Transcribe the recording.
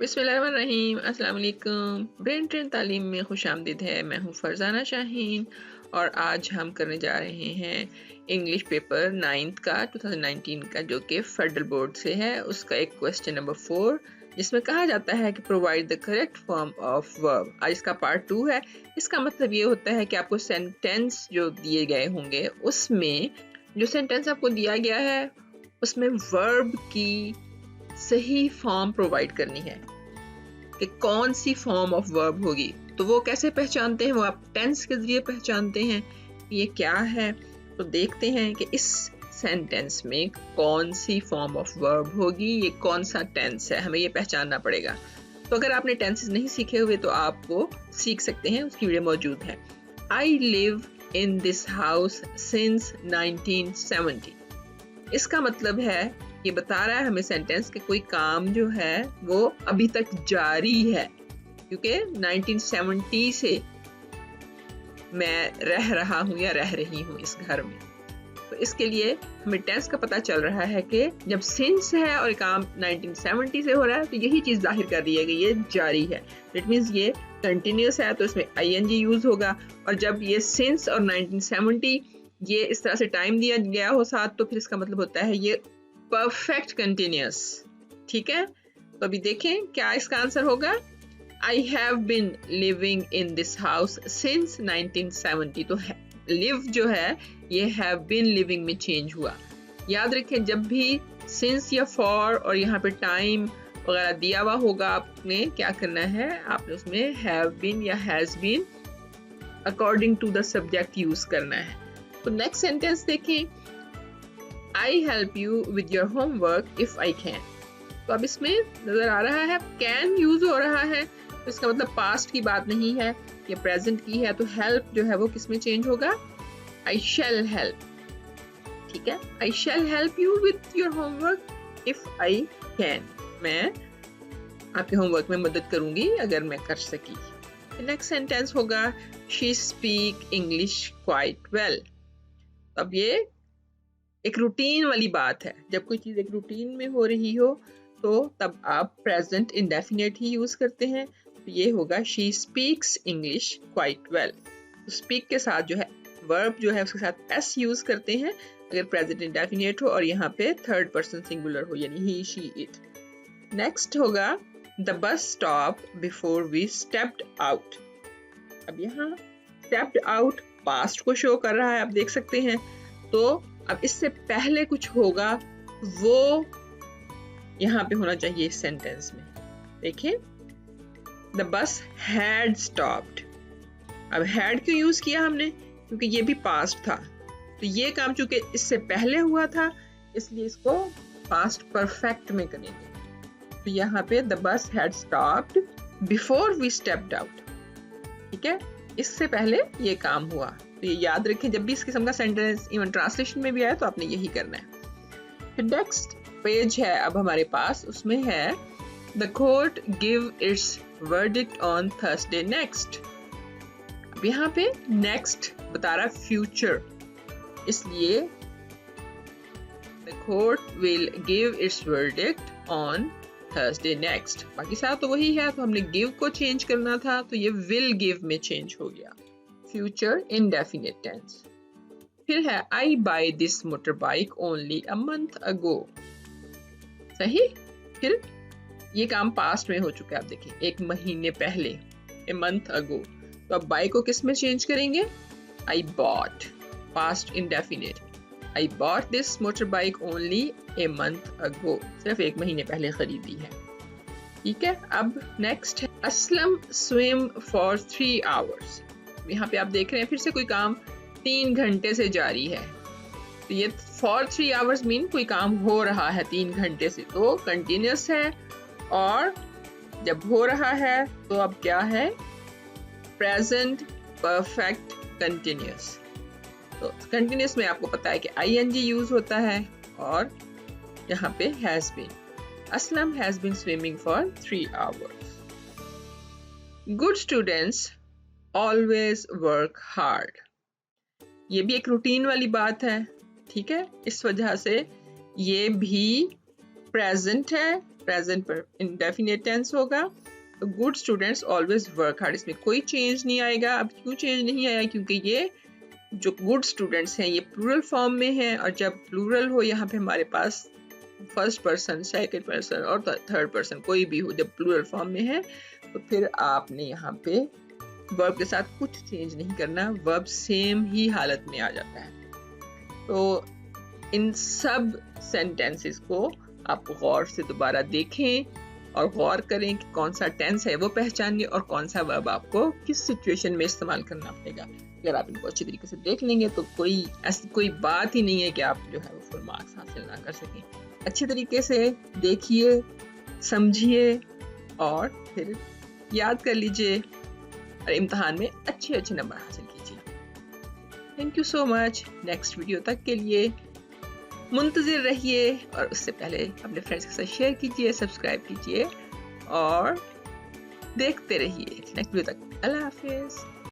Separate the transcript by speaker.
Speaker 1: बिस्मिल्लाहिर्रहमानिर्रहीम। अस्सलाम वालेकुम। ब्रेन ट्रेन तालीम में खुशामदीद है। मैं हूँ फरजाना शाहीन और आज हम करने जा रहे हैं इंग्लिश पेपर 9th का 2019 का, जो कि फेडरल बोर्ड से है। उसका एक क्वेश्चन नंबर 4 जिसमें कहा जाता है कि provide the correct form of verb. आज इसका पार्ट 2 है। इसका मतलब ये होता है कि आपको सेंटेंस जो दिए गए होंगे उसमें जो सेंटेंस आपको दिया गया है उसमें वर्ब की सही फॉर्म प्रोवाइड करनी है कि कौन सी फॉर्म ऑफ वर्ब होगी। तो वो कैसे पहचानते हैं? वो आप टेंस के जरिए पहचानते हैं। ये क्या है? तो देखते हैं कि इस सेंटेंस में कौन सी फॉर्म ऑफ वर्ब होगी, ये कौन सा टेंस है, हमें ये पहचानना पड़ेगा। तो अगर आपने टेंसेस नहीं सीखे हुए तो आप वो सीख सकते हैं, उसकी वीडियो मौजूद है। I live in this house since 1970। इसका मतलब है, ये बता रहा है हमें सेंटेंस कि कोई काम जो है वो अभी तक जारी है, क्योंकि 1970 से मैं रह रहा हूँ या रह रही हूँ इस घर में। तो इसके लिए हमें टेंस का पता चल रहा है कि जब सिंस है और काम 1970 से हो रहा है तो यही चीज़ जाहिर कर रही है कि ये जारी है। इट मीन्स ये कंटिन्यूस है तो इसमें ing यूज़ होगा। और जब ये सिंस और 1970 ये इस तरह से टाइम दिया गया हो साथ, तो फिर इसका मतलब होता है ये परफेक्ट कंटिन्यूस। ठीक है, तो अभी देखें क्या इसका आंसर होगा। I have been living in this house since 1970। तो लिव जो है ये हैव बिन लिविंग में चेंज हुआ। याद रखें, जब भी सिंस या फॉर और यहाँ पे टाइम वगैरह दिया हुआ होगा, आपने क्या करना है, आपने उसमें हैव बिन या has been according to the subject use करना है। तो नेक्स्ट सेंटेंस देखें, I help you with your homework if I can. तो अब इसमें नजर आ रहा है कैन यूज हो रहा है, तो इसका मतलब पास्ट की बात नहीं है, ये प्रेजेंट की है। तो हेल्प जो है वो किस में चेंज होगा, आई शैल हेल्प। ठीक है, I shall help you with your homework if I can. मैं आपके होमवर्क में मदद करूंगी अगर मैं कर सकी। नेक्स्ट सेंटेंस होगा she speak English quite well. अब ये एक रूटीन वाली बात है। जब कोई चीज़ एक रूटीन में हो रही हो तो तब आप प्रेजेंट इंडेफिनिट ही यूज करते हैं। तो ये होगा she speaks English quite well. तो स्पीक के साथ जो है वर्ब जो है उसके साथ एस यूज करते हैं अगर प्रेजेंट इंडेफिनिट हो और यहाँ पे थर्ड पर्सन सिंगुलर हो, यानी ही शी इट। नेक्स्ट होगा the bus stop before we stepped out. अब यहाँ स्टेप्ड आउट पास्ट को शो कर रहा है, आप देख सकते हैं। तो अब इससे पहले कुछ होगा वो यहाँ पे होना चाहिए इस सेंटेंस में। देखिए, द बस हैड स्टॉप्ड। अब हैड क्यों यूज किया हमने, क्योंकि ये भी पास्ट था। तो ये काम चूंकि इससे पहले हुआ था इसलिए इसको पास्ट परफेक्ट में करेंगे। तो यहाँ पे the bus had stopped before we stepped out. ठीक है, इससे पहले ये काम हुआ। तो ये याद रखें, जब भी इस किस्म का सेंटेंस इवन ट्रांसलेशन में भी आए तो आपने यही करना है। फिर नेक्स्ट पेज है अब हमारे पास, उसमें है the court give its verdict on Thursday next. अब यहाँ पे नेक्स्ट बता रहा फ्यूचर, इसलिए the court will give its verdict on Thursday next. बाकी सारा तो वही है, तो हमने गिव को चेंज करना था तो ये विल गिव में चेंज हो गया। Future indefinite tense. फिर है I buy this motor bike only a month ago. सही, फिर ये काम पास्ट में हो चुका है। आप देखिए, एक महीने पहले, ए मंथ अगो। तो अब बाय को किस में चेंज करेंगे, I bought, past indefinite. I bought this motor bike only a month ago, सिर्फ एक महीने पहले खरीदी है। ठीक है, अब नेक्स्ट है असलम स्विम फॉर 3 आवर्स। यहाँ पे आप देख रहे हैं फिर से कोई काम 3 घंटे से जारी है। तो ये फॉर 3 आवर्स मीन कोई काम हो रहा है 3 घंटे से, तो कंटिन्यूस है। और जब हो रहा है तो अब क्या है, प्रेजेंट परफेक्ट कंटिन्यूस। तो कंटिन्यूस में आपको पता है कि ing यूज होता है और यहाँ पे has been. Aslam has been swimming for 3 hours. Good students always work hard. ये भी एक रूटीन वाली बात है। ठीक है, इस वजह से ये भी प्रेजेंट है, प्रेजेंट पर इंडेफिनिट टेंस होगा। Good students always work hard, इसमें कोई चेंज नहीं आएगा। अब क्यों चेंज नहीं आया? क्योंकि ये जो गुड स्टूडेंट्स हैं ये प्लूरल फॉर्म में है, और जब प्लूरल हो यहाँ पे हमारे पास फर्स्ट पर्सन, सेकंड पर्सन और थर्ड पर्सन कोई भी हो, जब प्लूरल फॉर्म में है तो फिर आपने यहाँ पे वर्ब के साथ कुछ चेंज नहीं करना, वर्ब सेम ही हालत में आ जाता है। तो इन सब सेंटेंसेस को आप गौर से दोबारा देखें और गौर करें कि कौन सा टेंस है वो पहचानिए और कौन सा वर्ब आपको किस सिचुएशन में इस्तेमाल करना पड़ेगा। अगर आप इनको अच्छी तरीके से देख लेंगे तो ऐसी कोई बात ही नहीं है कि आप जो है वो फुल मार्क्स हासिल ना कर सकें। अच्छे तरीके से देखिए, समझिए और फिर याद कर लीजिए और इम्तिहान में अच्छे नंबर हासिल कीजिए। Thank you so much. Next video तक के लिए मुंतज़िर रहिए, और उससे पहले अपने फ्रेंड्स के साथ शेयर कीजिए, सब्सक्राइब कीजिए और देखते रहिए। नेक्स्ट वीडियो तक अल्लाह हाफिज़।